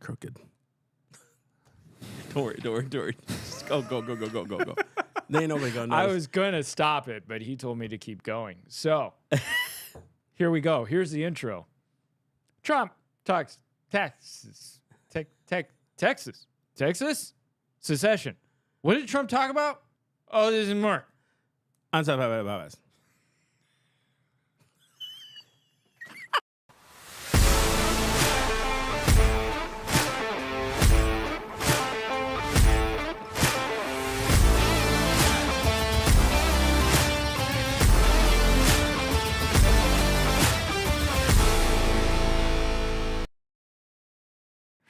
crooked. Don't worry. Just go. They ain't nobody gonna notice. I was going to stop it, but he told me to keep going. So here we go. Here's the intro. Trump talks Texas. Texas? Secession. What did Trump talk about? Oh, this and more. On top of it.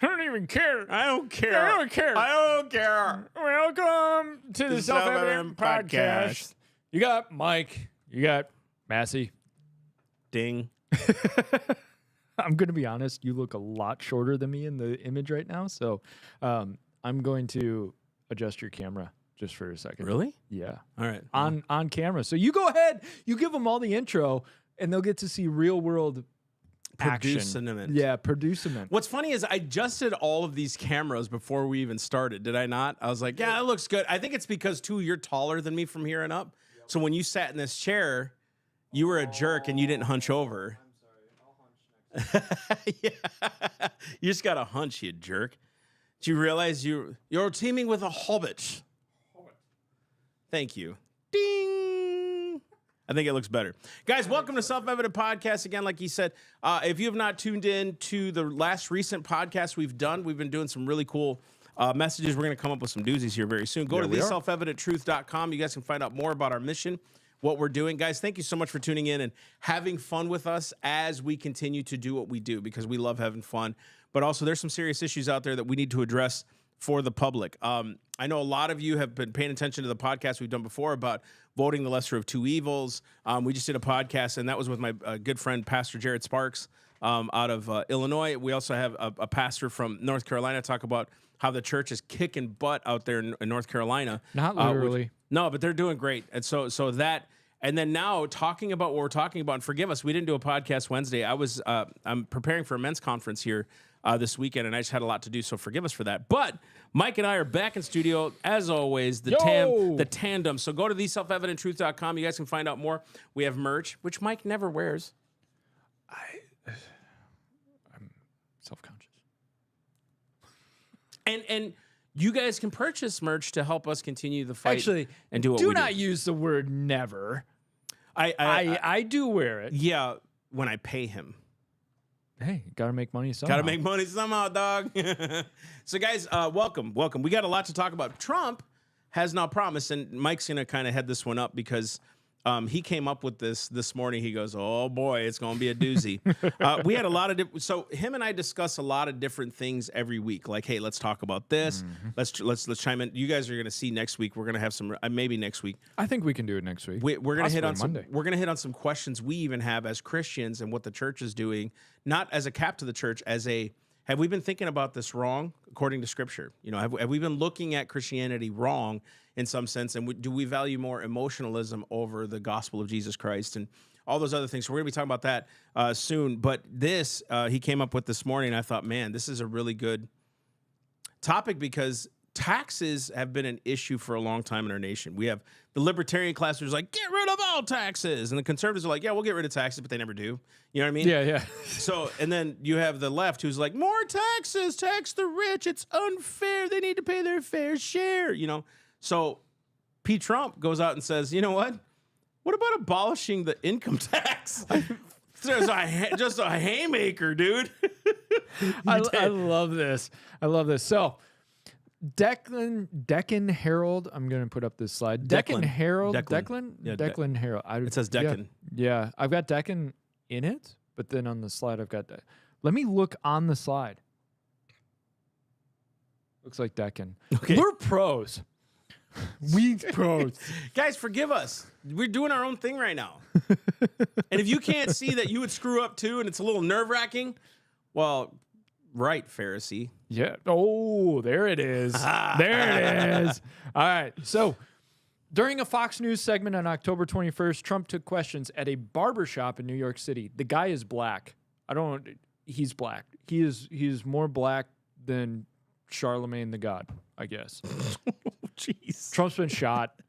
I don't even care. I don't care. I don't care. I don't care. Welcome to the Self-Evident Podcast. You got Mike. You got Massey. Ding. I'm going to be honest. You look a lot shorter than me in the image right now. So I'm going to adjust your camera just for a second. Really? Yeah. All right. On camera. So you go ahead. You give them all the intro, and they'll get to see real world action. Producement. Yeah, producement. What's funny is I adjusted all of these cameras before we even started. Did I not? I was like, yeah, that looks good. I think it's because, too, you're taller than me from here and up. Yep. So when you sat in this chair, you were a jerk and you didn't hunch over. I'm sorry. I'll hunch next time. Yeah. You just got a hunch, you jerk. Did you realize you're teaming with a hobbit? Thank you. Ding. I think it looks better. Guys, welcome to Self-Evident Podcast. Again, like he said, if you have not tuned in to the last recent podcast we've done, we've been doing some really cool messages. We're going to come up with some doozies here very soon. Go to theselfevidenttruth.com. You guys can find out more about our mission, what we're doing. Guys, thank you so much for tuning in and having fun with us as we continue to do what we do, because we love having fun. But also, there's some serious issues out there that we need to address for the public. I know a lot of you have been paying attention to the podcast we've done before about voting the lesser of two evils. We just did a podcast, and that was with my good friend, Pastor Jared Sparks, out of Illinois. We also have a pastor from North Carolina talk about how the church is kicking butt out there in North Carolina. Not literally. No, but they're doing great. And so that, and then now talking about what we're talking about, and forgive us, we didn't do a podcast Wednesday. I'm preparing for a men's conference here this weekend, and I just had a lot to do, so forgive us for that. But Mike and I are back in studio, as always, the tandem. So go to theselfevidenttruth.com. You guys can find out more. We have merch, which Mike never wears. I'm self-conscious. And you guys can purchase merch to help us continue the fight. Actually, and do what we do. Do not use the word never. I do wear it. Yeah, when I pay him. Hey, gotta make money somehow. Gotta make money somehow, dog. So, guys, welcome. We got a lot to talk about. Trump has now promised, and Mike's going to kind of head this one up because he came up with this morning. He goes, oh, boy, it's going to be a doozy. We had a lot of so him and I discuss a lot of different things every week. Like, hey, let's talk about this. Mm-hmm. Let's chime in. You guys are going to see next week. We're going to have some, maybe next week. I think we can do it next week. We're going to hit on Monday. We're going to hit on some questions we even have as Christians and what the church is doing, not as a cap to the church, have we been thinking about this wrong according to Scripture? You know, have we been looking at Christianity wrong in some sense? And do we value more emotionalism over the gospel of Jesus Christ and all those other things? So we're going to be talking about that soon. But this, he came up with this morning. And I thought, man, this is a really good topic because taxes have been an issue for a long time in our nation. We have the libertarian class who's like, get rid of all taxes. And the conservatives are like, yeah, we'll get rid of taxes, but they never do. You know what I mean? Yeah. So, and then you have the left who's like, more taxes, tax the rich. It's unfair. They need to pay their fair share, you know? So Pete Trump goes out and says, you know what? What about abolishing the income tax? Just a haymaker, dude. I love this. So Deccan Herald. I'm going to put up this slide. Deccan Herald. Declan? Yeah, Declan Herald. It says Deccan. Yeah. I've got Deccan in it, but then on the slide I've got... Let me look on the slide. Looks like Deccan. Okay. We're pros. We pros. Guys, forgive us. We're doing our own thing right now. And if you can't see that you would screw up too and it's a little nerve-wracking, well... Right, Pharisee. Yeah. Oh, there it is. There it is. All right. So during a Fox News segment on October 21st, Trump took questions at a barbershop in New York City. The guy is black. He's black. He is more black than Charlemagne the God, I guess. Jeez. Trump's been shot.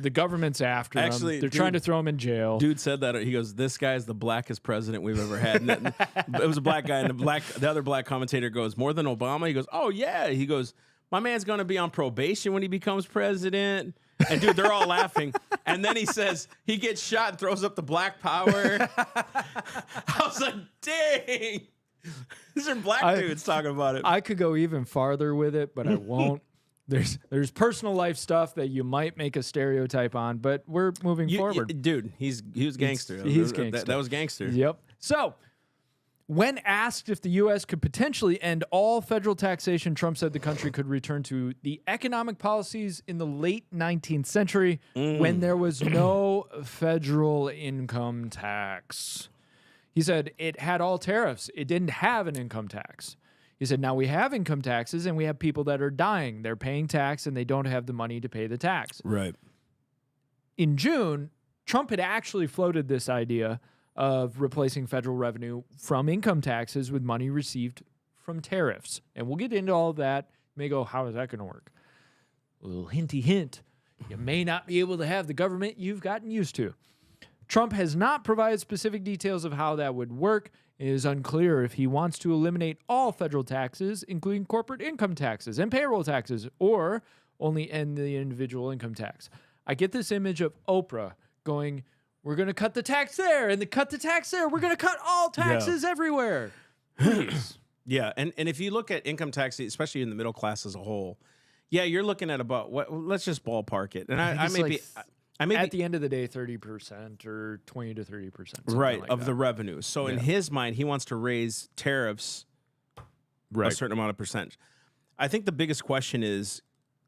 The government's after him. They're Dude, trying to throw him in jail. Dude said that. He goes, "This guy is the blackest president we've ever had." And it was a black guy, and the other black commentator goes, "More than Obama?" He goes, "Oh yeah." He goes, "My man's going to be on probation when he becomes president." And dude, they're all laughing. And then he says he gets shot and throws up the black power. I was like, "Dang, these are black dudes talking about it." I could go even farther with it, but I won't. There's personal life stuff that you might make a stereotype on, but we're moving forward. Dude, he was gangster. He's gangster. That was gangster. Yep. So, when asked if the U.S. could potentially end all federal taxation, Trump said the country could return to the economic policies in the late 19th century when there was no federal income tax. He said it had all tariffs. It didn't have an income tax. He said, now we have income taxes and we have people that are dying. They're paying tax and they don't have the money to pay the tax. Right. In June, Trump had actually floated this idea of replacing federal revenue from income taxes with money received from tariffs. And we'll get into all of that. You may go, how is that going to work? A little hinty hint. You may not be able to have the government you've gotten used to. Trump has not provided specific details of how that would work. It is unclear if he wants to eliminate all federal taxes, including corporate income taxes and payroll taxes, or only end the individual income tax. I get this image of Oprah going, we're going to cut the tax there and cut the tax there. We're going to cut all taxes everywhere. Please. Yeah, and if you look at income tax, especially in the middle class as a whole, yeah, you're looking at about what? Let's just ballpark it. And I may at the end of the day, 30% or 20 to 30%. Right, like of that. the revenue. So in his mind, he wants to raise tariffs a certain amount of percentage. I think the biggest question is,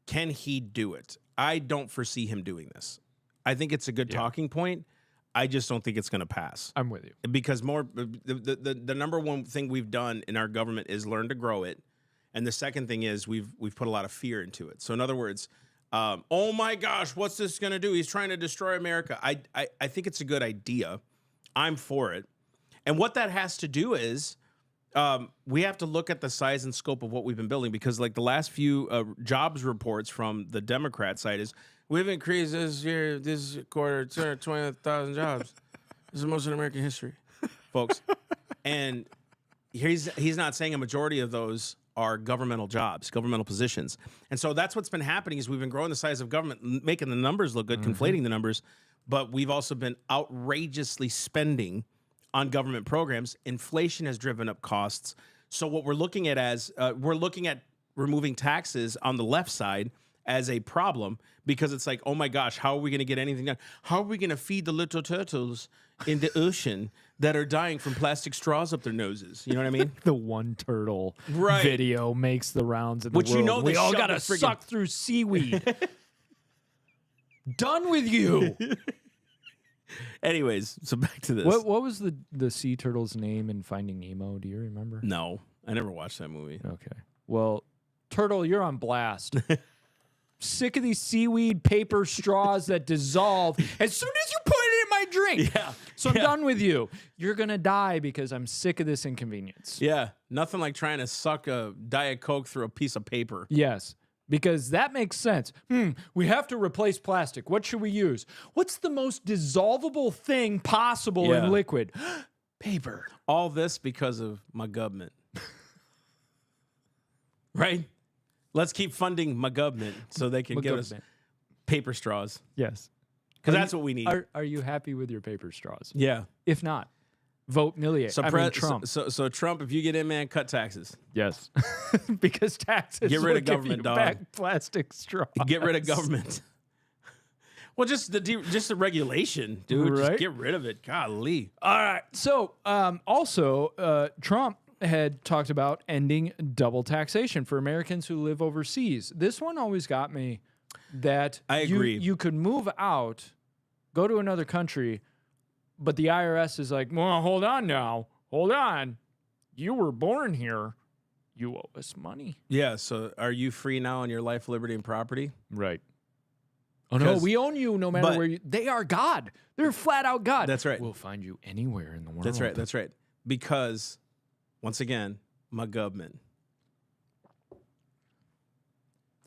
can he do it? I don't foresee him doing this. I think it's a good talking point. I just don't think it's going to pass. I'm with you. Because the number one thing we've done in our government is learn to grow it. And the second thing is we've put a lot of fear into it. So in other words, oh my gosh, what's this going to do? He's trying to destroy America. I think it's a good idea. I'm for it. And what that has to do is we have to look at the size and scope of what we've been building, because like the last few jobs reports from the Democrat side is we've increased this quarter to 20,000 jobs. This is the most in American history, folks. And he's not saying a majority of those are governmental jobs, governmental positions. And so that's what's been happening is we've been growing the size of government, making the numbers look good, conflating the numbers, but we've also been outrageously spending on government programs. Inflation has driven up costs. So what we're looking at we're looking at removing taxes on the left side as a problem, because it's like, oh my gosh, how are we going to get anything done? How are we going to feed the little turtles in the ocean that are dying from plastic straws up their noses? You know what I mean? The one turtle video makes the rounds in the world. You know, we all got to suck through seaweed. Done with you. Anyways, so back to this. What was the sea turtle's name in Finding Nemo? Do you remember? No, I never watched that movie. Okay. Well, turtle, you're on blast. Sick of these seaweed paper straws that dissolve as soon as you put it in my drink. Yeah. So I'm done with you. You're going to die because I'm sick of this inconvenience. Yeah. Nothing like trying to suck a Diet Coke through a piece of paper. Yes. Because that makes sense. We have to replace plastic. What should we use? What's the most dissolvable thing possible in liquid? Paper. All this because of my government. Right? Let's keep funding my government so they can give us paper straws. Yes. Because that's what we need. Are you happy with your paper straws? Yeah. If not, vote Millier. So Trump. So Trump, if you get in, man, cut taxes. Yes. Because taxes get rid will of government, give you back plastic straws. Get rid of government. Well, just the regulation, dude. Right? Just get rid of it. Golly. All right. So also, Trump had talked about ending double taxation for Americans who live overseas. This one always got me, that I agree. You could move out, go to another country, but the IRS is like, well, hold on now. Hold on. You were born here. You owe us money. Yeah, so are you free now on your life, liberty, and property? Right. Oh, no, we own you no matter where you... They are God. They're flat out God. That's right. We'll find you anywhere in the world. That's right. Because, once again, my government.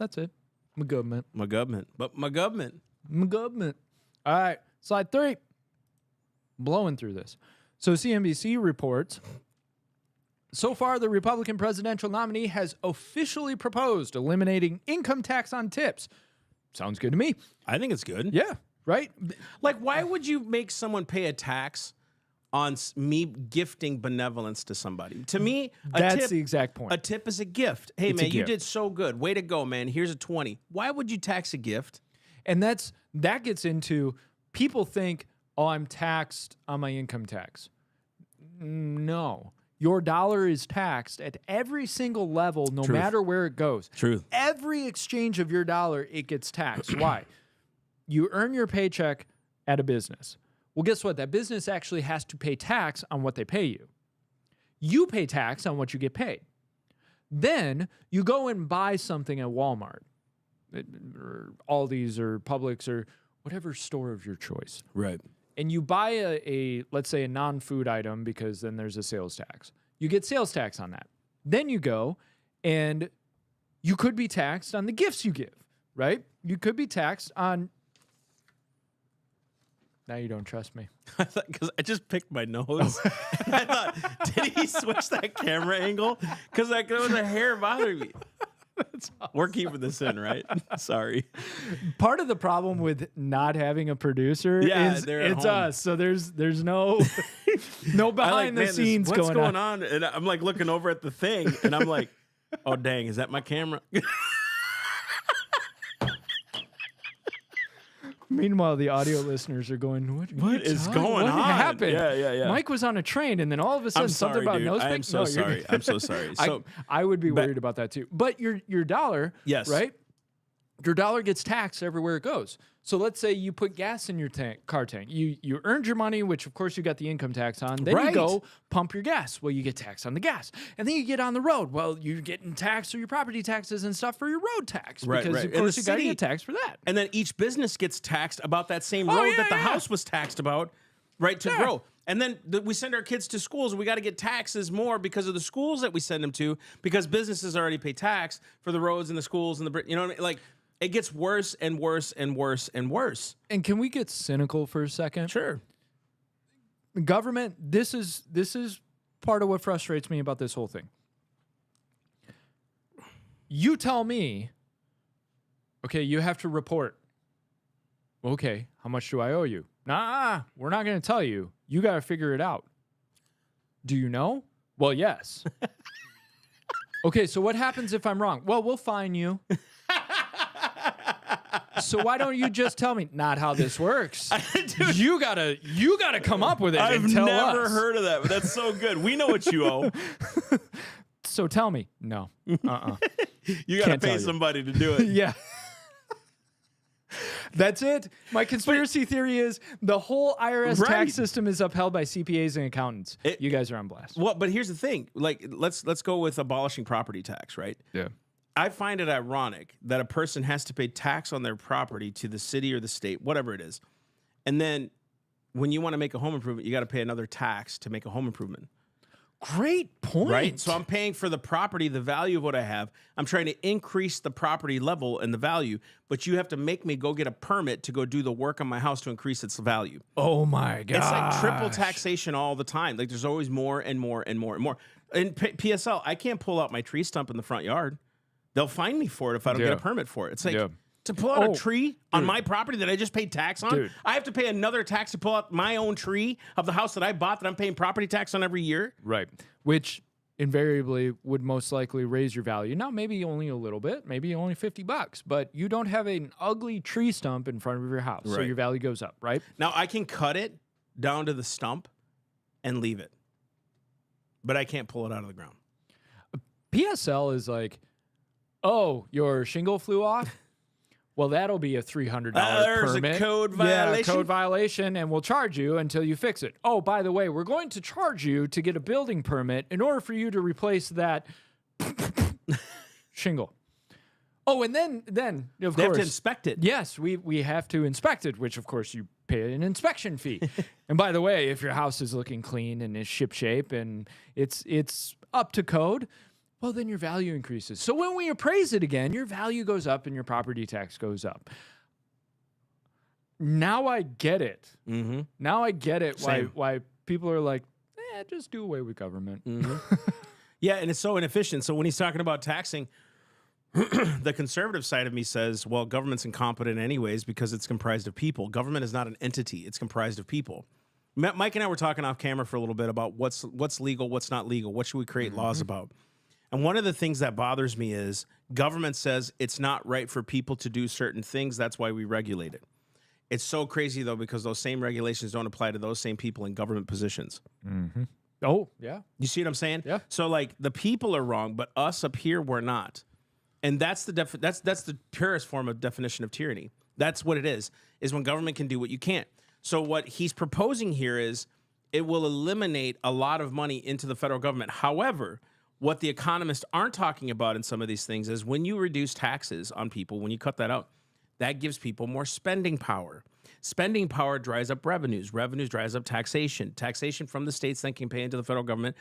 That's it. My government. My government. But my government. My government. All right. Slide 3. Blowing through this. So CNBC reports, so far the Republican presidential nominee has officially proposed eliminating income tax on tips. Sounds good to me. I think it's good. Yeah. Right? Like, why would you make someone pay a tax on me gifting benevolence to somebody? To me, That's the exact point. A tip is a gift. Hey, It's a man, you gift. did so good. Way to go, man. Here's a 20. Why would you tax a gift? And that gets into people think, oh, I'm taxed on my income tax. No. Your dollar is taxed at every single level, no Truth. matter where it goes. Truth. Every exchange of your dollar, it gets taxed. Why? You earn your paycheck at a business. Well, guess what? That business actually has to pay tax on what they pay you. You pay tax on what you get paid. Then you go and buy something at Walmart or Aldi's or Publix or whatever store of your choice. Right. And you buy a let's say a non-food item because then there's a sales tax. You get sales tax on that. Then you go and you could be taxed on the gifts you give, right? You could be taxed on. Now you don't trust me. Because I just picked my nose. I thought, did he switch that camera angle? Because there was a hair bothering me. That's awesome. We're keeping this in, right? Sorry. Part of the problem with not having a producer is they're at it's home. us. So there's no no behind the scenes what's going going on. on? And I'm like looking over at the thing, and I'm like, oh dang, is that my camera? Meanwhile, the audio listeners are going, what is going what on? happened? Yeah. Mike was on a train, and then all of a sudden I'm something sorry, about dude. nose I'm pick? so No, you're sorry. good. I'm so sorry. So I would be worried about that too. But your dollar, Yes. right? Your dollar gets taxed everywhere it goes. So let's say you put gas in your car tank. You earned your money, which of course you got the income tax on. Then you Right. go pump your gas. Well, you get taxed on the gas. And then you get on the road. Well, you're getting taxed for your property taxes and stuff for your road tax. Right, Because right. of And course the you got to city- get taxed for that. and then each business gets taxed about that same Oh, road yeah, that the yeah. house was taxed about, right, to Yeah. grow. And then we send our kids to schools. We got to get taxes more because of the schools that we send them to, because businesses already pay tax for the roads and the schools and you know what I mean? Like, it gets worse and worse and worse and worse. And can we get cynical for a second? Sure. Government, this is part of what frustrates me about this whole thing. You tell me, okay, you have to report. Okay, how much do I owe you? Nah, we're not going to tell you. You got to figure it out. Do you know? Well, yes. Okay, so what happens if I'm wrong? Well, we'll fine you. So why don't you just tell me? Not how this works. Dude, You gotta come up with it. I've and tell never us. heard of that, but that's so good. We know what you owe. So tell me. No. You got to Can't pay tell you. somebody to do it. Yeah. That's it. My conspiracy theory is the whole IRS Right. tax system is upheld by CPAs and accountants. You guys are on blast. Well, but here's the thing. Like, let's go with abolishing property tax, right? Yeah. I find it ironic that a person has to pay tax on their property to the city or the state, whatever it is. And then when you want to make a home improvement, you got to pay another tax to make a home improvement. Great point. Right? So I'm paying for the property, the value of what I have. I'm trying to increase the property level and the value, but you have to make me go get a permit to go do the work on my house to increase its value. Oh my god. It's like triple taxation all the time. Like, there's always more and more and more and more. In PSL, I can't pull out my tree stump in the front yard. They'll fine me for it if I don't get a permit for it. It's like, to pull out a tree on my property that I just paid tax on, Dude. I have to pay another tax to pull out my own tree of the house that I bought that I'm paying property tax on every year. Right. Which invariably would most likely raise your value. Now, maybe only a little bit, maybe only $50, but you don't have an ugly tree stump in front of your house. So Right. your value goes up, right? Now, I can cut it down to the stump and leave it, but I can't pull it out of the ground. PSL is like, oh, your shingle flew off? Well, that'll be a $300 There's permit. a code Yeah, violation. code violation, and we'll charge you until you fix it. Oh, by the way, we're going to charge you to get a building permit in order for you to replace that shingle. Oh, and then of They course, have to inspect it. yes, we have to inspect it, which of course you pay an inspection fee. And by the way, if your house is looking clean and is ship shape and it's up to code, Well, then your value increases. So when we appraise it again, your value goes up and your property tax goes up. Now I get it. Mm-hmm. Now I get it Same. why people are like, just do away with government. Mm-hmm. Yeah, and it's so inefficient. So when he's talking about taxing, the conservative side of me says, well, government's incompetent anyways because it's comprised of people. Government is not an entity. It's comprised of people. Mike and I were talking off camera for a little bit about what's legal, what's not legal, what should we create laws about. And one of the things that bothers me is government says it's not right for people to do certain things. That's why we regulate it. It's so crazy, though, because those same regulations don't apply to those same people in government positions. Mm-hmm. Oh, yeah. You see what I'm saying? Yeah. So, like, the people are wrong, but us up here, we're not. And that's the that's the purest form of definition of tyranny. That's what it is when government can do what you can't. So what he's proposing here is it will eliminate a lot of money into the federal government. However, what the economists aren't talking about in some of these things is when you reduce taxes on people, when you cut that out, that gives people more spending power. Spending power dries up revenues. Revenues dries up taxation. Taxation from the states then can pay into the federal government.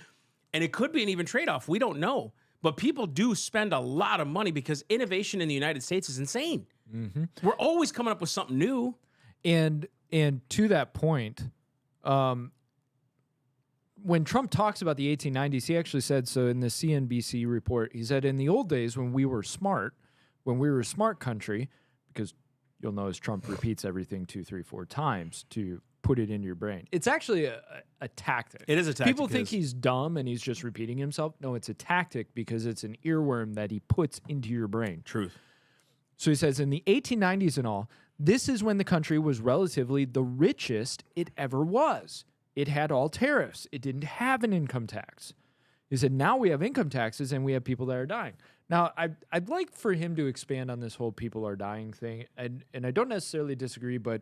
And it could be an even trade-off. We don't know. But people do spend a lot of money because innovation in the United States is insane. Mm-hmm. We're always coming up with something new. And to that point, when Trump talks about the 1890s, he actually said, so in the CNBC report, he said, in the old days when we were a smart country, because you'll notice Trump repeats everything 2, 3, 4 times to put it in your brain. It's actually a tactic. It is a tactic. People think he's dumb and he's just repeating himself. No, it's a tactic because it's an earworm that he puts into your brain. Truth. So he says in the 1890s and all, this is when the country was relatively the richest it ever was. It had all tariffs. It didn't have an income tax. He said, now we have income taxes and we have people that are dying. Now, I'd like for him to expand on this whole people are dying thing. And I don't necessarily disagree, but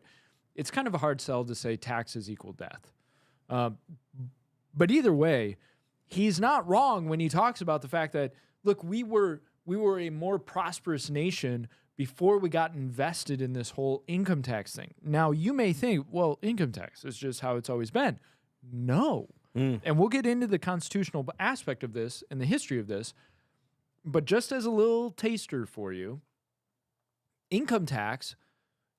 it's kind of a hard sell to say taxes equal death. But either way, he's not wrong when he talks about the fact that, look, we were a more prosperous nation before we got invested in this whole income tax thing. Now, you may think, well, income tax is just how it's always been. No. And we'll get into the constitutional aspect of this and the history of this. But just as a little taster for you, income tax,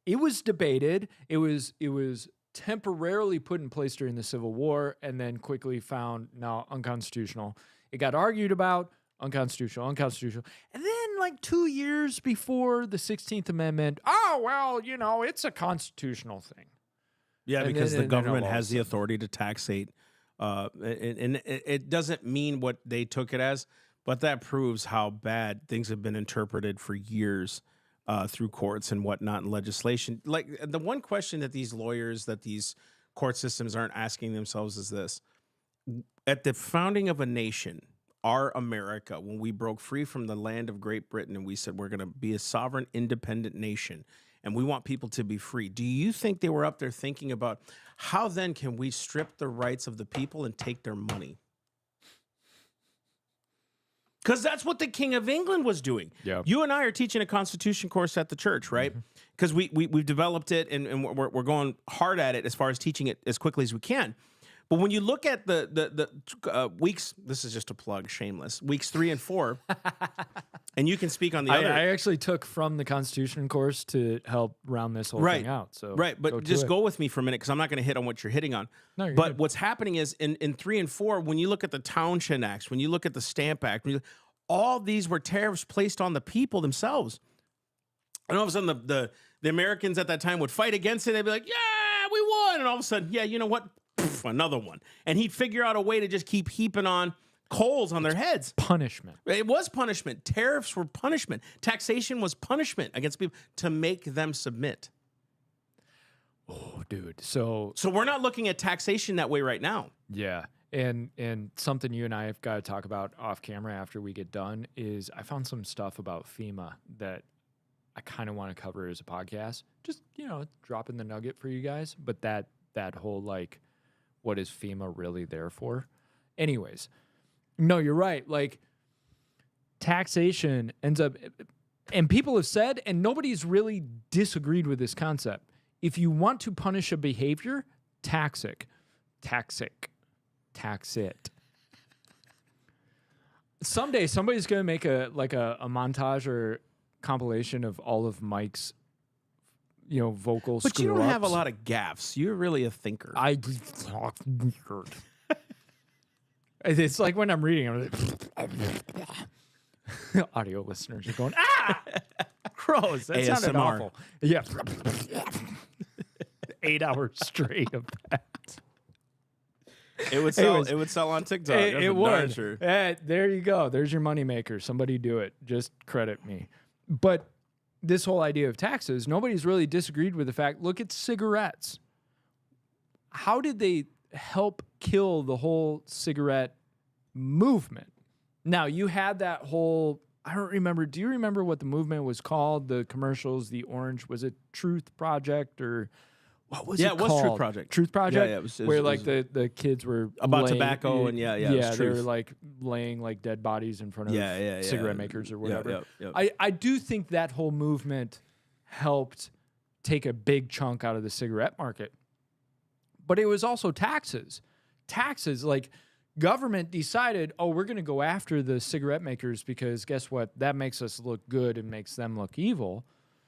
it was debated. It was temporarily put in place during the Civil War and then quickly found now unconstitutional. It got argued about, unconstitutional. And then like 2 years before the 16th Amendment, it's a constitutional thing. Yeah, And because then- the and then government all of a has the authority to taxate. And it doesn't mean what they took it as, but that proves how bad things have been interpreted for years through courts and whatnot and legislation. Like the one question that these lawyers, that these court systems aren't asking themselves is this. At the founding of a nation, our America, when we broke free from the land of Great Britain and we said we're going to be a sovereign, independent nation and we want people to be free, do you think they were up there thinking about how then can we strip the rights of the people and take their money? Because that's what the King of England was doing. Yeah. You and I are teaching a Constitution course at the church, right? Because we've developed it and we're going hard at it as far as teaching it as quickly as we can. But when you look at the weeks, this is just a plug, shameless, weeks 3 and 4, and you can speak on the other. I actually took from the Constitution course to help round this whole thing out. So but just go with me for a minute because I'm not going to hit on what you're hitting on. No, you're but good. what's happening is in 3 and 4, when you look at the Townshend Acts, when you look at the Stamp Act, all these were tariffs placed on the people themselves. And all of a sudden, the Americans at that time would fight against it. They'd be like, yeah, we won. And all of a sudden, yeah, you know what? Poof, another one. And he'd figure out a way to just keep heaping on coals on their heads. Punishment. It was punishment. Tariffs were punishment. Taxation was punishment against people to make them submit. Oh, dude. So we're not looking at taxation that way right now. yeah. And something you and I have got to talk about off camera after we get done is I found some stuff about FEMA that I kind of want to cover as a podcast. Just, dropping the nugget for you guys. But that whole, like, what is FEMA really there for? Anyways, no, you're right. Like, taxation ends up, and people have said, and nobody's really disagreed with this concept. If you want to punish a behavior, tax it. Someday somebody's gonna make a montage or compilation of all of Mike's, vocal. But you don't have a screw-ups. lot of gaffes. You're really a thinker. I talk weird. It's like when I'm reading, I'm like, audio listeners are going, gross. That sounded ASMR. awful. Yeah. 8 hours straight of that. It would sell. Anyways, It would sell on TikTok. It, That's it for darn would. sure. There you go. There's your moneymaker. Somebody do it. Just credit me. But this whole idea of taxes, nobody's really disagreed with the fact, look at cigarettes. How did they help kill the whole cigarette movement? Now, you had that whole, I don't remember. Do you remember what the movement was called? The commercials, the orange, was it Truth Project or what was it called? Yeah, it was Truth Project. Truth Project? Yeah, it was- where like the kids were About laying- tobacco and it was they were truth. like laying like dead bodies in front of Yeah. cigarette makers or whatever. Yep. I do think that whole movement helped take a big chunk out of the cigarette market. But it was also taxes. Taxes, like government decided, oh, we're going to go after the cigarette makers because guess what? That makes us look good and makes them look evil.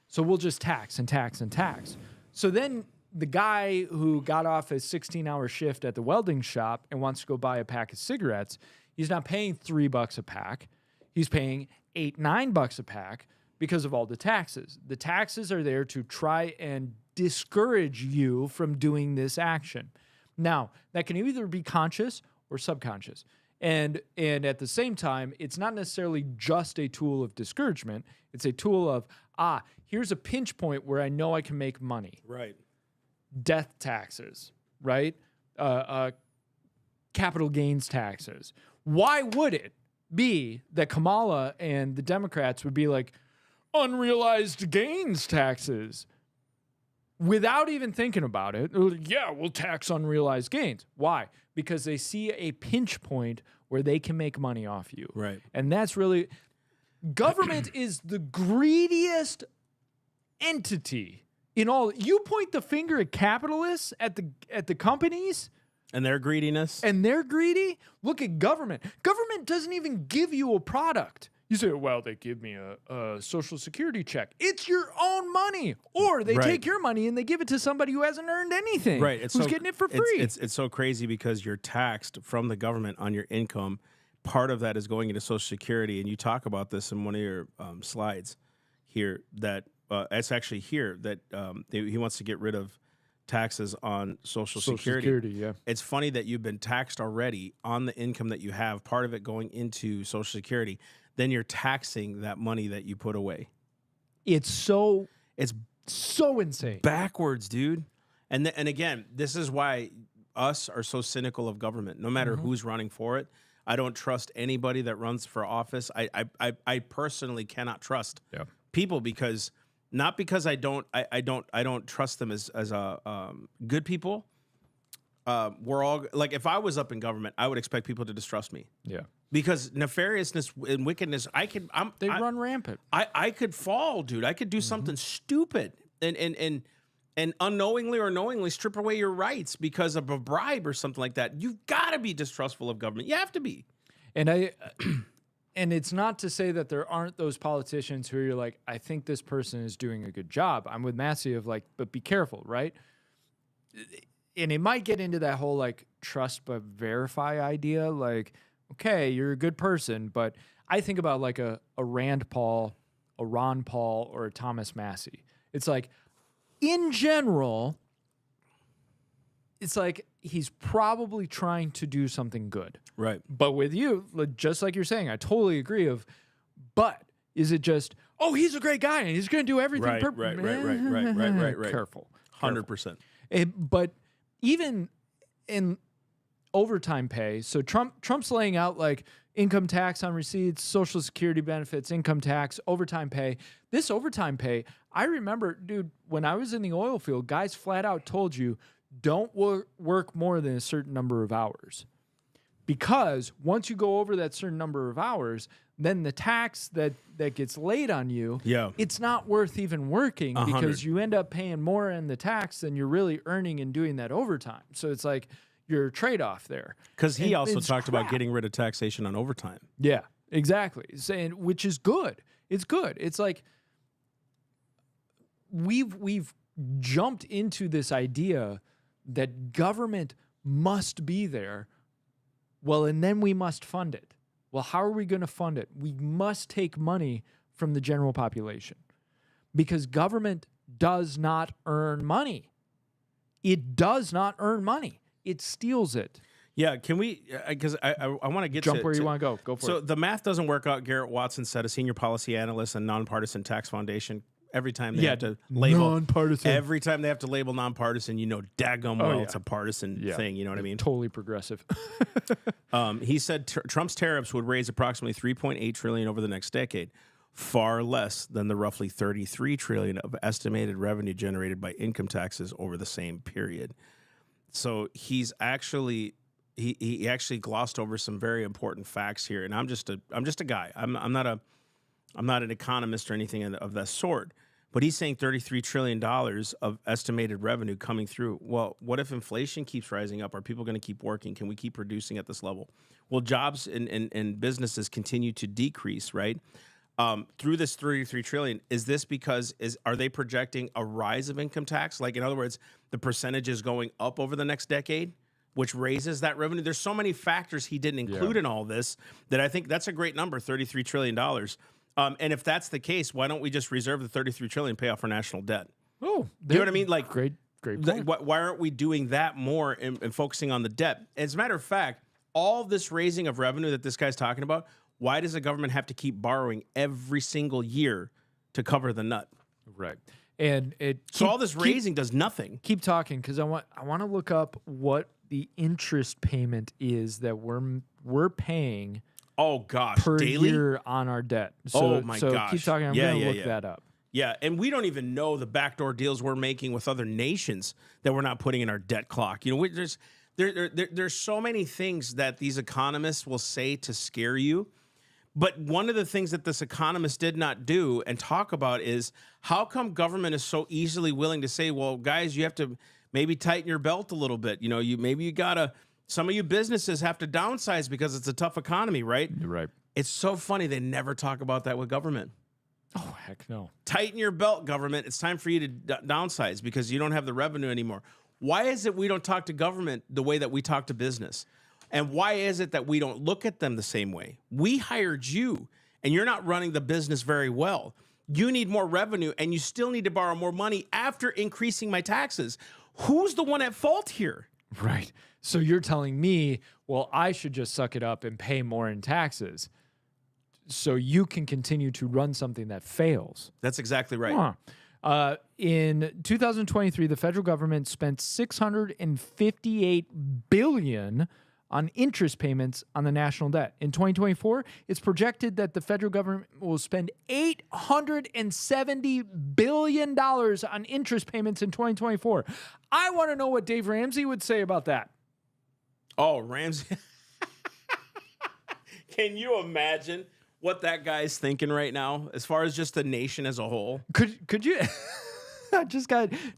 So we'll just tax and tax and tax. So then the guy who got off a 16-hour shift at the welding shop and wants to go buy a pack of cigarettes, he's not paying $3 a pack. He's paying $8-9 a pack because of all the taxes. The taxes are there to try and discourage you from doing this action. Now, that can either be conscious or subconscious. And at the same time, it's not necessarily just a tool of discouragement. It's a tool of, here's a pinch point where I know I can make money. Right. Death taxes, right? Capital gains taxes. Why would it be that Kamala and the Democrats would be like, unrealized gains taxes? Without even thinking about it, yeah, we'll tax unrealized gains. Why? Because they see a pinch point where they can make money off you. Right. And that's really, government is the greediest entity in all. You point the finger at capitalists, at the companies, And their greediness. and they're greedy. Look at government. Government doesn't even give you a product. You say, well, they give me a Social Security check. It's your own money. Or they Right. take your money and they give it to somebody who hasn't earned anything. Right. Who's getting it for free. It's so crazy because you're taxed from the government on your income. Part of that is going into Social Security, and you talk about this in one of your slides here. That it's actually here that he wants to get rid of taxes on Social Security. yeah. It's funny that you've been taxed already on the income that you have. Part of it going into Social Security. Then you're taxing that money that you put away. It's so insane. Backwards, dude. And again, this is why us are so cynical of government. No matter who's running for it, I don't trust anybody that runs for office. I personally cannot trust people because not because I don't trust them as good people. We're all like, if I was up in government, I would expect people to distrust me. Yeah. Because nefariousness and wickedness, They run rampant. I could fall, dude. I could do something stupid and unknowingly or knowingly strip away your rights because of a bribe or something like that. You've got to be distrustful of government. You have to be. And and it's not to say that there aren't those politicians who you're like, I think this person is doing a good job. I'm with Massey of like, but be careful, right? And it might get into that whole like trust but verify idea. Like, okay, you're a good person, but I think about like a Rand Paul, a Ron Paul, or a Thomas Massey. It's like, in general, it's like he's probably trying to do something good. Right. But with you, just like you're saying, I totally agree but is it just, oh, he's a great guy and he's going to do everything Right. Careful. 100%. But even in overtime pay, so Trump's laying out like income tax on receipts, Social Security benefits, income tax, overtime pay. This overtime pay, I remember, dude, when I was in the oil field, guys flat out told you, don't work more than a certain number of hours. Because once you go over that certain number of hours, then the tax that gets laid on you, it's not worth even working 100. because you end up paying more in the tax than you're really earning and doing that overtime. So it's like your trade-off there. Because he And also it's talked about crap. getting rid of taxation on overtime. Yeah. Exactly. Saying, which is good. It's good. It's like we've jumped into this idea that government must be there. Well, and then we must fund it. Well, how are we going to fund it? We must take money from the general population because government does not earn money. It does not earn money. It steals it. Yeah, can we, because I want to get Jump where you want to go. Go for it. So the math doesn't work out. Garrett Watson said, a senior policy analyst and nonpartisan tax foundation. Every time they have to label nonpartisan. Every time they have to label nonpartisan, daggum well it's a partisan thing. You know what I mean? Totally progressive. He said Trump's tariffs would raise approximately $3.8 trillion over the next decade, far less than the roughly $33 trillion of estimated revenue generated by income taxes over the same period. So he's actually he actually glossed over some very important facts here. And I'm just a guy. I'm not an economist or anything of that sort. But he's saying $33 trillion of estimated revenue coming through. Well, what if inflation keeps rising up? Are people going to keep working? Can we keep producing at this level? Well, jobs and businesses continue to decrease, right? Through this $33 trillion, is this because are they projecting a rise of income tax? Like, in other words, the percentage is going up over the next decade, which raises that revenue. There's so many factors he didn't include in all this that I think that's a great number, $33 trillion. And if that's the case, why don't we just reserve the $33 trillion, pay off our national debt? Oh, you know what I mean? Like, great point. Why aren't we doing that more and focusing on the debt? As a matter of fact, all this raising of revenue that this guy's talking about, why does the government have to keep borrowing every single year to cover the nut? Right. And all this raising does nothing. Keep talking, because I want to look up what the interest payment is that we're paying. Oh gosh, per daily? Year on our debt. So, gosh. Keep talking. I'm going to look that up. Yeah, and we don't even know the backdoor deals we're making with other nations that we're not putting in our debt clock. There's so many things that these economists will say to scare you. But one of the things that this economist did not do and talk about is how come government is so easily willing to say, well, guys, you have to maybe tighten your belt a little bit. Some of you businesses have to downsize because it's a tough economy, right? Right. It's so funny they never talk about that with government. Oh, heck no. Tighten your belt, government. It's time for you to downsize because you don't have the revenue anymore. Why is it we don't talk to government the way that we talk to business? And why is it that we don't look at them the same way? We hired you, and you're not running the business very well. You need more revenue, and you still need to borrow more money after increasing my taxes. Who's the one at fault here? Right. So you're telling me, well, I should just suck it up and pay more in taxes so you can continue to run something that fails. That's exactly right. In 2023, the federal government spent $658 billion on interest payments on the national debt. In 2024, it's projected that the federal government will spend $870 billion on interest payments in 2024. I want to know what Dave Ramsey would say about that. Oh, Ramsey. Can you imagine what that guy's thinking right now as far as just the nation as a whole? Could you...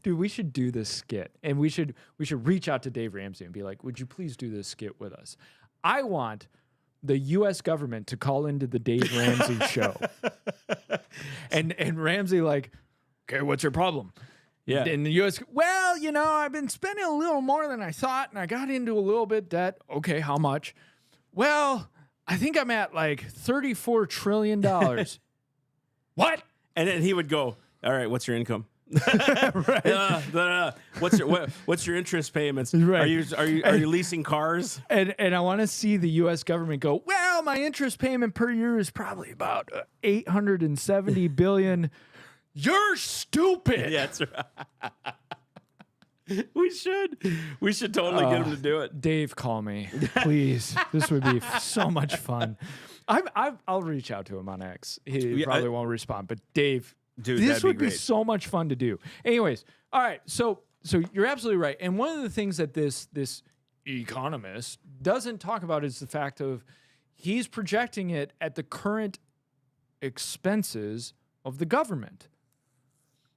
Dude, we should do this skit, and we should reach out to Dave Ramsey and be like, would you please do this skit with us? I want the U.S. government to call into the Dave Ramsey show. And Ramsey like, okay, what's your problem? Yeah. And the U.S., well, I've been spending a little more than I thought, and I got into a little bit debt. Okay, how much? Well, I think I'm at like $34 trillion. What? And then he would go, all right, what's your income? Right. What's your interest payments? Right. Are you leasing cars? And I want to see the U.S. government go, well, my interest payment per year is probably about $870 billion. You're stupid. Yeah, that's right. We should totally get him to do it. Dave, call me, please. This would be so much fun. I'll reach out to him on X. He probably won't respond, but Dave. Dude, this would be great. so much fun to do. Anyways, all right. So you're absolutely right. And one of the things that this economist doesn't talk about is the fact of he's projecting it at the current expenses of the government.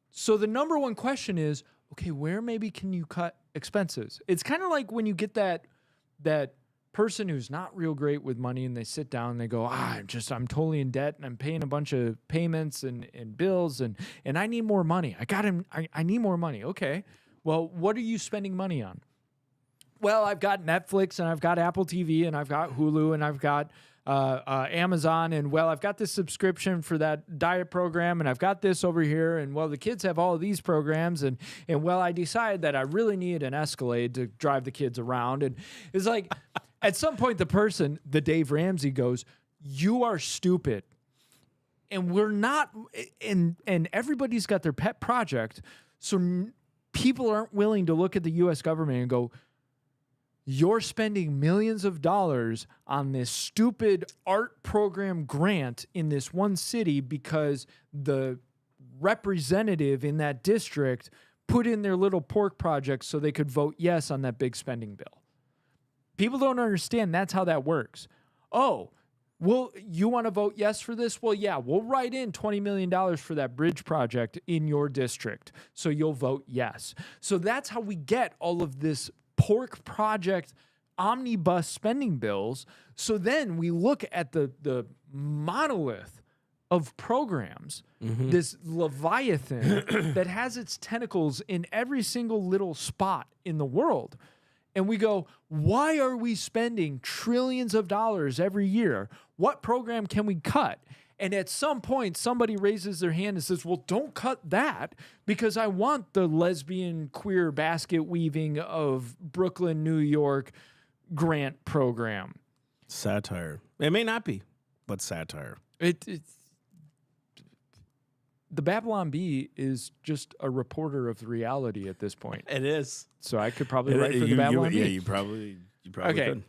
So the number one question is, okay, where maybe can you cut expenses? It's kind of like when you get that person who's not real great with money, and they sit down and they go, I'm totally in debt and I'm paying a bunch of payments and bills and I need more money. I need more money. Okay. Well, what are you spending money on? Well, I've got Netflix and I've got Apple TV and I've got Hulu and I've got Amazon, and well, I've got this subscription for that diet program, and I've got this over here, and well, the kids have all of these programs, and well, I decided that I really need an Escalade to drive the kids around, and it's like, at some point, the Dave Ramsey goes, "You are stupid," and we're not, and everybody's got their pet project, so people aren't willing to look at the U.S. government and go, you're spending millions of dollars on this stupid art program grant in this one city because the representative in that district put in their little pork project so they could vote yes on that big spending bill. People don't understand that's how that works. Oh, well, you want to vote yes for this? Well, yeah, we'll write in $20 million for that bridge project in your district, so you'll vote yes. So that's how we get all of this pork project omnibus spending bills. So then we look at the monolith of programs, this Leviathan that has its tentacles in every single little spot in the world. And we go, why are we spending trillions of dollars every year? What program can we cut? And at some point, somebody raises their hand and says, well, don't cut that because I want the lesbian queer basket weaving of Brooklyn, New York grant program. Satire. It may not be, but satire. It's the Babylon Bee is just a reporter of reality at this point. It is. So I could probably write for the Babylon Bee. Yeah, you probably could.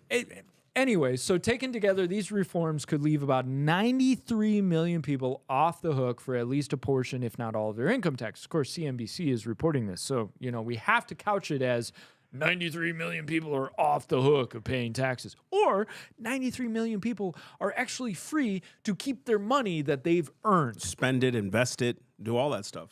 Anyway, so taken together, these reforms could leave about 93 million people off the hook for at least a portion, if not all, of their income tax. Of course, CNBC is reporting this. So, we have to couch it as 93 million people are off the hook of paying taxes. Or 93 million people are actually free to keep their money that they've earned. Spend it, invest it, do all that stuff.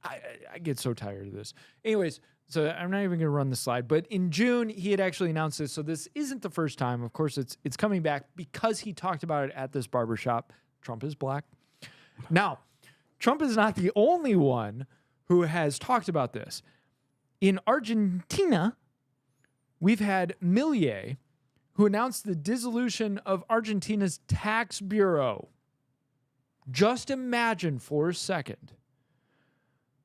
I get so tired of this. Anyways, so I'm not even going to run the slide, but in June, he had actually announced this. So this isn't the first time. Of course, it's coming back because he talked about it at this barbershop. Trump is black. Now, Trump is not the only one who has talked about this. In Argentina, we've had Milei, who announced the dissolution of Argentina's tax bureau. Just imagine for a second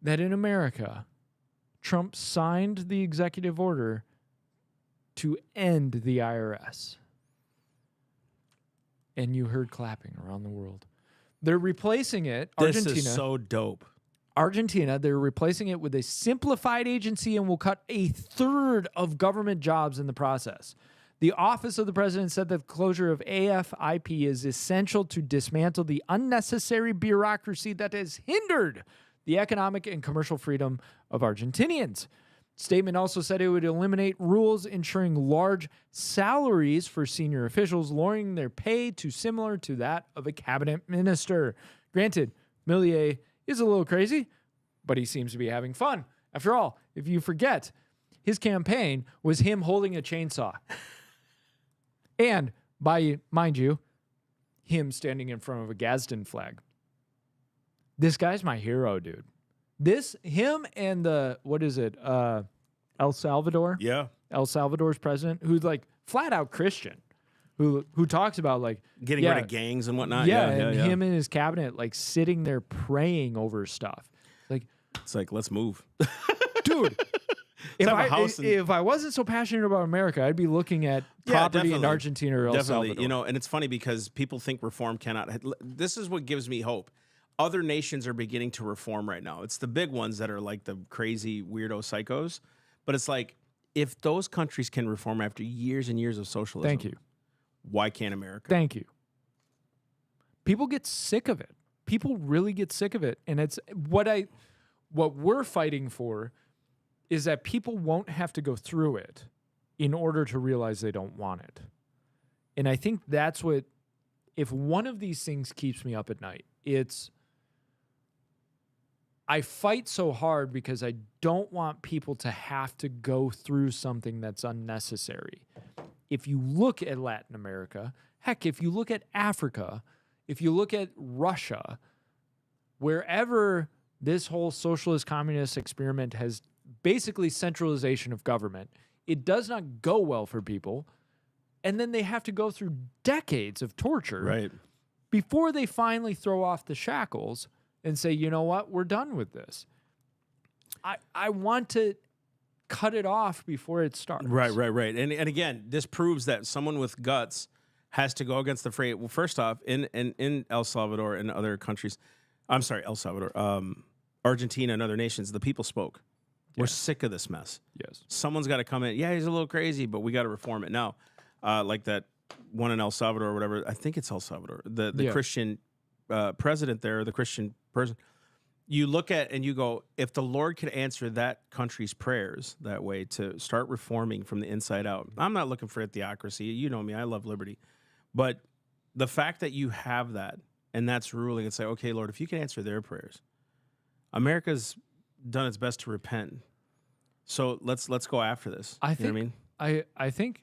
that in America, Trump signed the executive order to end the IRS. And you heard clapping around the world. They're replacing it, Argentina. This is so dope. Argentina, they're replacing it with a simplified agency and will cut a third of government jobs in the process. The office of the president said that the closure of AFIP is essential to dismantle the unnecessary bureaucracy that has hindered the economic and commercial freedom of Argentinians. Statement also said it would eliminate rules ensuring large salaries for senior officials, lowering their pay to similar to that of a cabinet minister. Granted, Milei is a little crazy, but he seems to be having fun. After all, if you forget, his campaign was him holding a chainsaw. And, mind you, him standing in front of a Gadsden flag. This guy's my hero, dude. Him and El Salvador? Yeah. El Salvador's president, who's like flat out Christian, who talks about like getting rid of gangs and whatnot. Him and his cabinet like sitting there praying over stuff. It's like, let's move. Dude. If I wasn't so passionate about America, I'd be looking at property in Argentina or El Salvador. And it's funny because people think reform cannot. This is what gives me hope. Other nations are beginning to reform right now. It's the big ones that are like the crazy weirdo psychos. But it's like, if those countries can reform after years and years of socialism, thank you. Why can't America? Thank you. People get sick of it. People really get sick of it. And it's what we're fighting for is that people won't have to go through it in order to realize they don't want it. And I think that's what, if one of these things keeps me up at night, it's I fight so hard because I don't want people to have to go through something that's unnecessary. if you look at Latin America, heck, if you look at Africa, if you look at Russia, wherever this whole socialist communist experiment has basically centralization of government, it does not go well for people. And then they have to go through decades of torture before they finally throw off the shackles and say, you know what, we're done with this. I want to cut it off before it starts. Right. And again, this proves that someone with guts has to go against the fray. Well, first off, in El Salvador and other countries, I'm sorry, El Salvador, Argentina and other nations, the people spoke. We're sick of this mess. Yes. Someone's got to come in. Yeah, he's a little crazy, but we got to reform it. Now, like that one in El Salvador or whatever, I think it's El Salvador, the Christian president there, the Christian person, you look at and you go, if the Lord could answer that country's prayers that way to start reforming from the inside out, I'm not looking for a theocracy. You know me, I love liberty. But the fact that you have that and that's ruling and say, okay, Lord, if you can answer their prayers, America's done its best to repent. So let's go after this. I think, you know what I mean? I think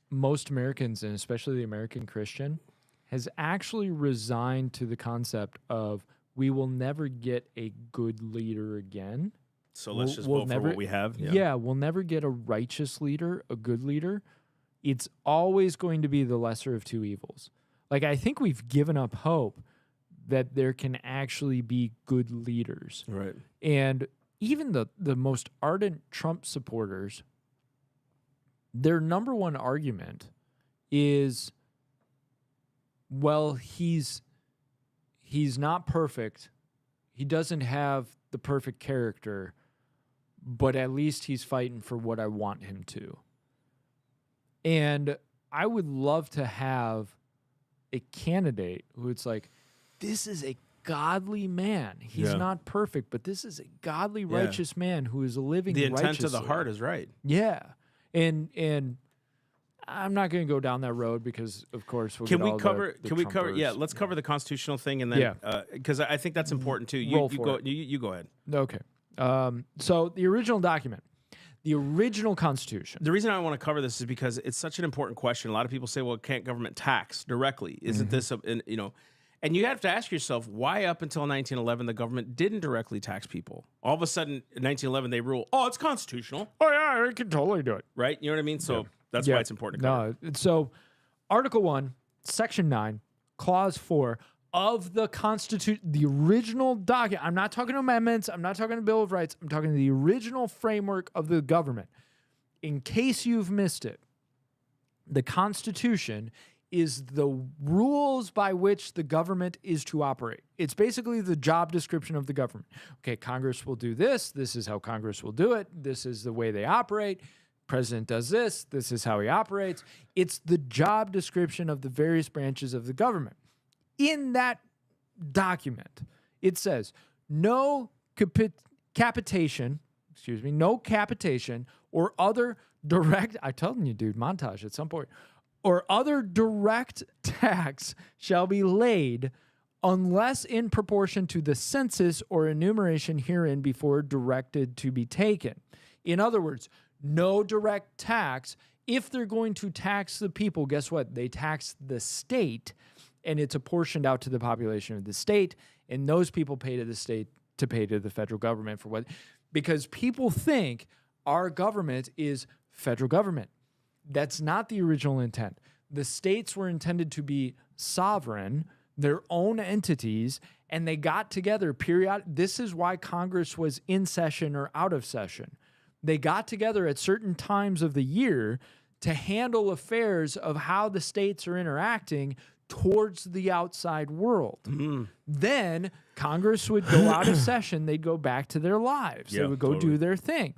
most Americans, and especially the American Christian, has actually resigned to the concept of we will never get a good leader again. So let's just vote for what we have. Yeah, we'll never get a righteous leader, a good leader. It's always going to be the lesser of two evils. Like, I think we've given up hope that there can actually be good leaders. Right. And even the most ardent Trump supporters, their number one argument is, well, he's not perfect. He doesn't have the perfect character, but at least he's fighting for what I want him to. And I would love to have a candidate who it's like, this is a godly man. He's not perfect, but this is a godly, righteous man who is living righteously. The intent of the heart is right. Yeah. And I'm not going to go down that road because, of course, let's cover the constitutional thing and then because I think that's important too. You go ahead. Okay. So the original document, the original Constitution. The reason I want to cover this is because it's such an important question. A lot of people say, "Well, can't government tax directly? Isn't this And you have to ask yourself, why up until 1911 the government didn't directly tax people? All of a sudden, in 1911, they rule, oh, it's constitutional. Oh, yeah, we can totally do it. Right? You know what I mean? So that's why it's important to cover. No, so Article 1, Section 9, Clause 4 of the Constitution, the original document. I'm not talking amendments. I'm not talking a Bill of Rights. I'm talking the original framework of the government. In case you've missed it, the Constitution is the rules by which the government is to operate. It's basically the job description of the government. Okay, Congress will do this. This is how Congress will do it. This is the way they operate. President does this. This is how he operates. It's the job description of the various branches of the government. In that document, it says no capitation or other direct, I'm telling you, dude, montage at some point, or other direct tax shall be laid unless in proportion to the census or enumeration herein before directed to be taken. In other words, no direct tax. If they're going to tax the people, guess what? They tax the state, and it's apportioned out to the population of the state, and those people pay to the state to pay to the federal government for what? Because people think our government is federal government. That's not the original intent. The states were intended to be sovereign, their own entities, and they got together This is why Congress was in session or out of session. They got together at certain times of the year to handle affairs of how the states are interacting towards the outside world. Mm-hmm. Then Congress would go out of session. They'd go back to their lives. They would go do their thing.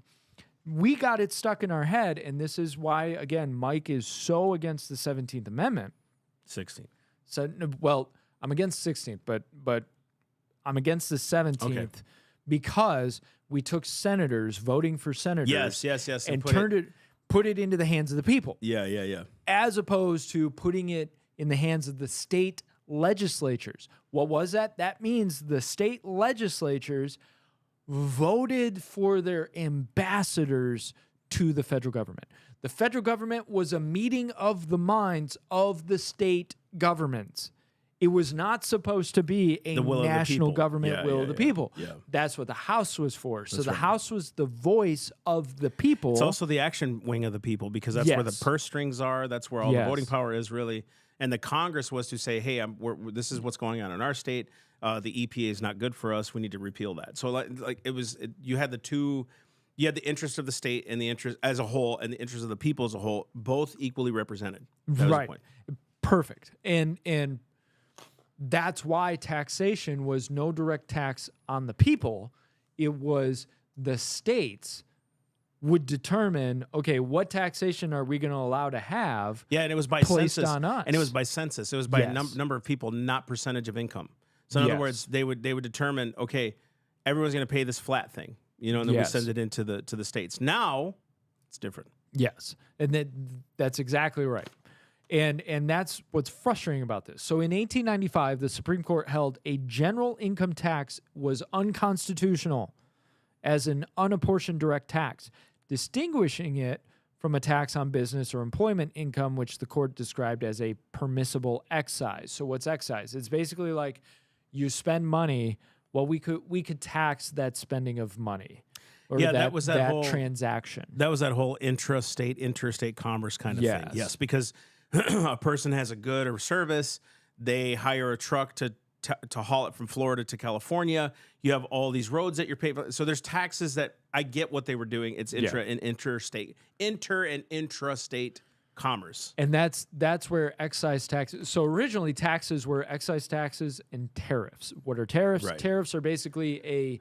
We got it stuck in our head, and this is why, again, Mike is so against the 17th Amendment. 16th. So, well, I'm against 16th, but I'm against the 17th because we took senators voting for senators. Yes. And put it into the hands of the people. Yeah. As opposed to putting it in the hands of the state legislatures. What was that? That means the state legislatures voted for their ambassadors to the federal government. The federal government was a meeting of the minds of the state governments. It was not supposed to be a national government will of the people. Yeah. That's what the House was for. So the House was the voice of the people. It's also the action wing of the people, because that's where the purse strings are. That's where all the voting power is, really. And the Congress was to say, hey, this is what's going on in our state. The EPA is not good for us. We need to repeal that. So you had the interest of the state and the interest as a whole and the interest of the people as a whole, both equally represented. That was the point. Perfect. And that's why taxation was no direct tax on the people. It was the states would determine, okay, what taxation are we going to allow to have? Yeah, and it was by census. On us. And it was by census. It was by number of people, not percentage of income. So in other words, they would determine, okay, everyone's going to pay this flat thing, and then we send it into the states. Now it's different. Yes, and that's exactly right. And that's what's frustrating about this. So in 1895, the Supreme Court held a general income tax was unconstitutional as an unapportioned direct tax, distinguishing it from a tax on business or employment income, which the court described as a permissible excise. So what's excise? It's basically like you spend money. Well, we could tax that spending of money. Or that was that whole transaction. That was that whole interstate commerce kind of thing. Yes, because a person has a good or service, they hire a truck to haul it from Florida to California. You have all these roads that you're paying for. So there's taxes that I get what they were doing. It's inter and intrastate commerce. And that's where excise taxes. So originally taxes were excise taxes and tariffs. What are tariffs? Right. Tariffs are basically a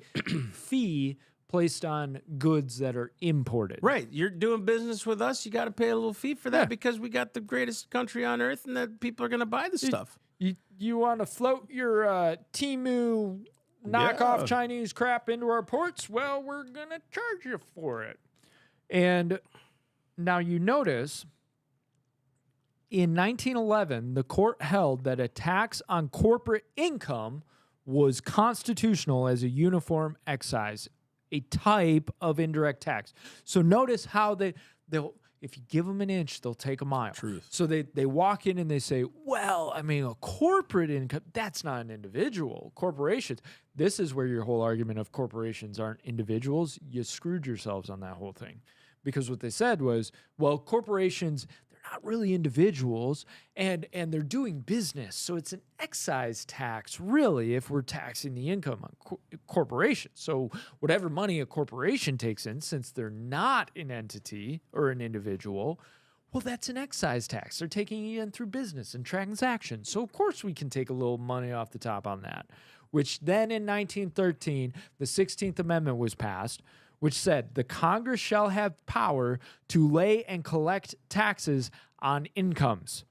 fee placed on goods that are imported. Right. You're doing business with us, you got to pay a little fee for that because we got the greatest country on earth and that people are going to buy the stuff. You want to float your Temu knockoff Chinese crap into our ports? Well, we're going to charge you for it. And now you notice in 1911, the court held that a tax on corporate income was constitutional as a uniform excise, a type of indirect tax. So notice how they'll if you give them an inch, they'll take a mile. Truth. So they walk in and they say, well, I mean, a corporate income, that's not an individual. Corporations, this is where your whole argument of corporations aren't individuals. You screwed yourselves on that whole thing. Because what they said was, well, corporations, not really individuals, and they're doing business. So it's an excise tax, really, if we're taxing the income on corporations. So whatever money a corporation takes in, since they're not an entity or an individual, well, that's an excise tax. They're taking it in through business and transactions. So, of course, we can take a little money off the top on that, which then in 1913, the 16th Amendment was passed, which said the Congress shall have power to lay and collect taxes on incomes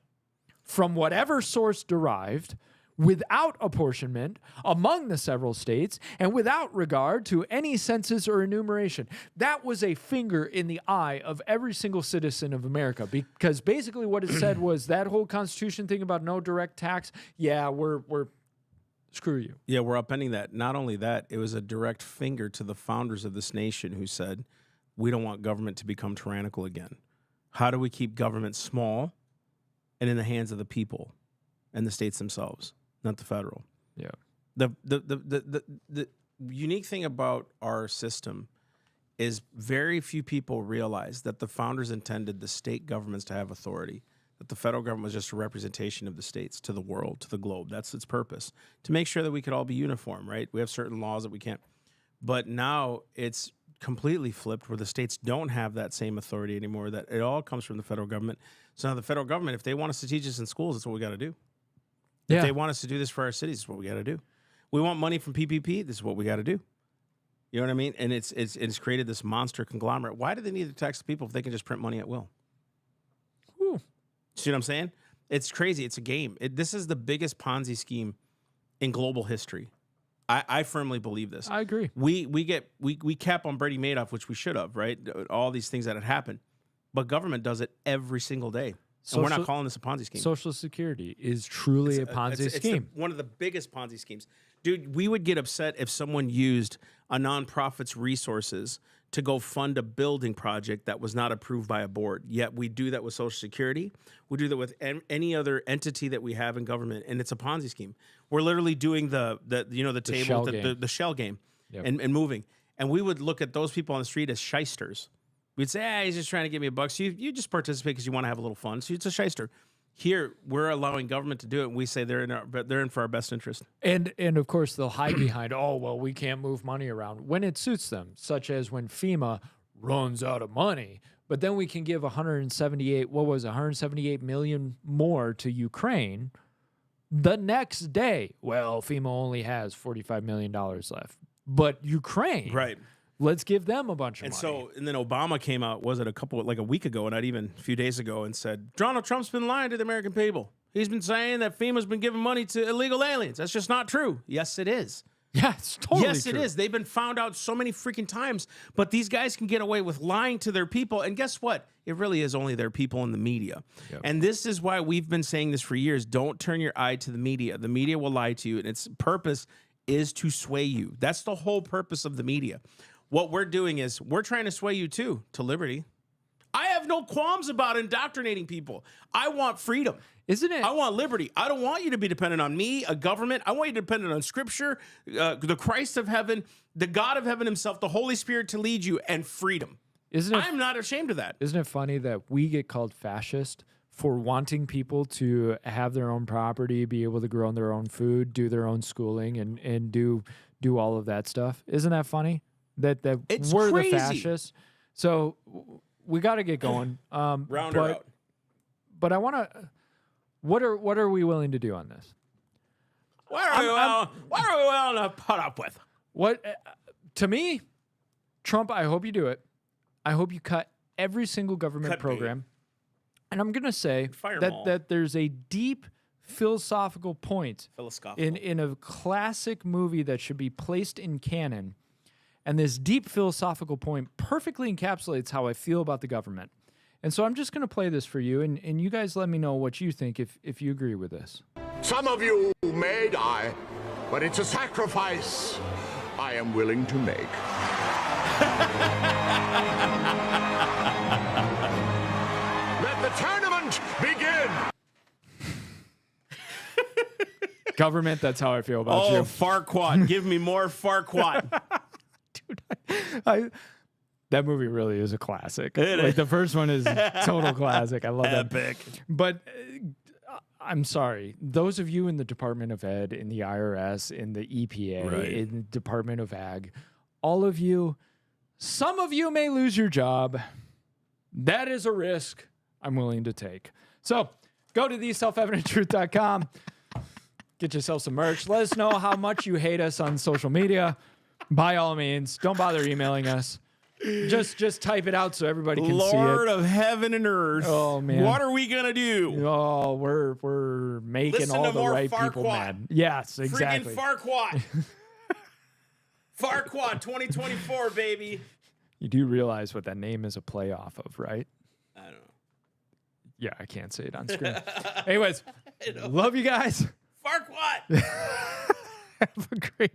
from whatever source derived, without apportionment among the several states, and without regard to any census or enumeration. That was a finger in the eye of every single citizen of America, because basically what it said was that whole Constitution thing about no direct tax, we're screw you. Yeah, we're upending that. Not only that, it was a direct finger to the founders of this nation who said, we don't want government to become tyrannical again. How do we keep government small and in the hands of the people and the states themselves, not the federal? Yeah. The unique thing about our system is very few people realize that the founders intended the state governments to have authority, that the federal government was just a representation of the states to the world, to the globe. That's its purpose, to make sure that we could all be uniform, right? We have certain laws that we can't. But now it's completely flipped where the states don't have that same authority anymore, that it all comes from the federal government. So now the federal government, if they want us to teach us in schools, that's what we got to do. Yeah. If they want us to do this for our cities, that's what we got to do. We want money from PPP, this is what we got to do. You know what I mean? And it's created this monster conglomerate. Why do they need to tax the people if they can just print money at will? Whew. See what I'm saying? It's crazy. It's a game. This is the biggest Ponzi scheme in global history. I firmly believe this. I agree. We cap on Brady Madoff, which we should have, right? All these things that had happened. But government does it every single day. And we're not calling this a Ponzi scheme. Social Security is truly a Ponzi scheme. It's one of the biggest Ponzi schemes. Dude, we would get upset if someone used a nonprofit's resources to go fund a building project that was not approved by a board. Yet we do that with Social Security. We do that with any other entity that we have in government, and it's a Ponzi scheme. We're literally doing the table, the shell game, and moving. And we would look at those people on the street as shysters. We'd say, he's just trying to give me a buck. So you just participate because you want to have a little fun. So it's a shyster. Here, we're allowing government to do it, and we say they're in for our best interest. And of course, they'll hide behind, we can't move money around when it suits them, such as when FEMA runs out of money. But then we can give 178 million more to Ukraine the next day. Well, FEMA only has $45 million left. But Ukraine, right? Let's give them a bunch of money. And then Obama came out, was it a week ago, not even a few days ago, and said, Donald Trump's been lying to the American people. He's been saying that FEMA's been giving money to illegal aliens. That's just not true. Yes, it is. Yeah, it's totally true. Yes, it is. They've been found out so many freaking times, but these guys can get away with lying to their people. And guess what? It really is only their people in the media. Yep. And this is why we've been saying this for years. Don't turn your eye to the media. The media will lie to you, and its purpose is to sway you. That's the whole purpose of the media. What we're doing is we're trying to sway you to liberty. I have no qualms about indoctrinating people. I want freedom. Isn't it? I want liberty. I don't want you to be dependent on me, a government. I want you to be dependent on Scripture, the Christ of heaven, the God of heaven himself, the Holy Spirit to lead you, and freedom. I'm not ashamed of that. Isn't it funny that we get called fascist for wanting people to have their own property, be able to grow their own food, do their own schooling, and do all of that stuff? Isn't that funny? That we're crazy. The fascists. So we got to get going. Round her out. But I want to. What are we willing to do on this? What are we willing to put up with? What to me, Trump? I hope you do it. I hope you cut every single government program. And I'm gonna say that there's a deep philosophical point in a classic movie that should be placed in canon. And this deep philosophical point perfectly encapsulates how I feel about the government. And so I'm just going to play this for you, and you guys let me know what you think if you agree with this. Some of you may die, but it's a sacrifice I am willing to make. Let the tournament begin! Government, that's how I feel about you. Oh, Farquaad. Give me more Farquaad. Dude, that movie really is a classic. The first one is total classic. I love that. Epic. But I'm sorry. Those of you in the Department of Ed, in the IRS, in the EPA, in the Department of Ag, all of you, some of you may lose your job. That is a risk I'm willing to take. So go to theselfevidenttruth.com. Get yourself some merch. Let us know how much you hate us on social media. By all means, don't bother emailing us. Just type it out so everybody can see it. Lord of heaven and earth. Oh man, what are we gonna do? Oh, we're making all the right people mad. Yes, exactly. Freaking Farquaad. Farquaad 2024, baby. You do realize what that name is a play off of, right? I don't know. Yeah, I can't say it on screen. Anyways, love you guys. Farquaad. Have a great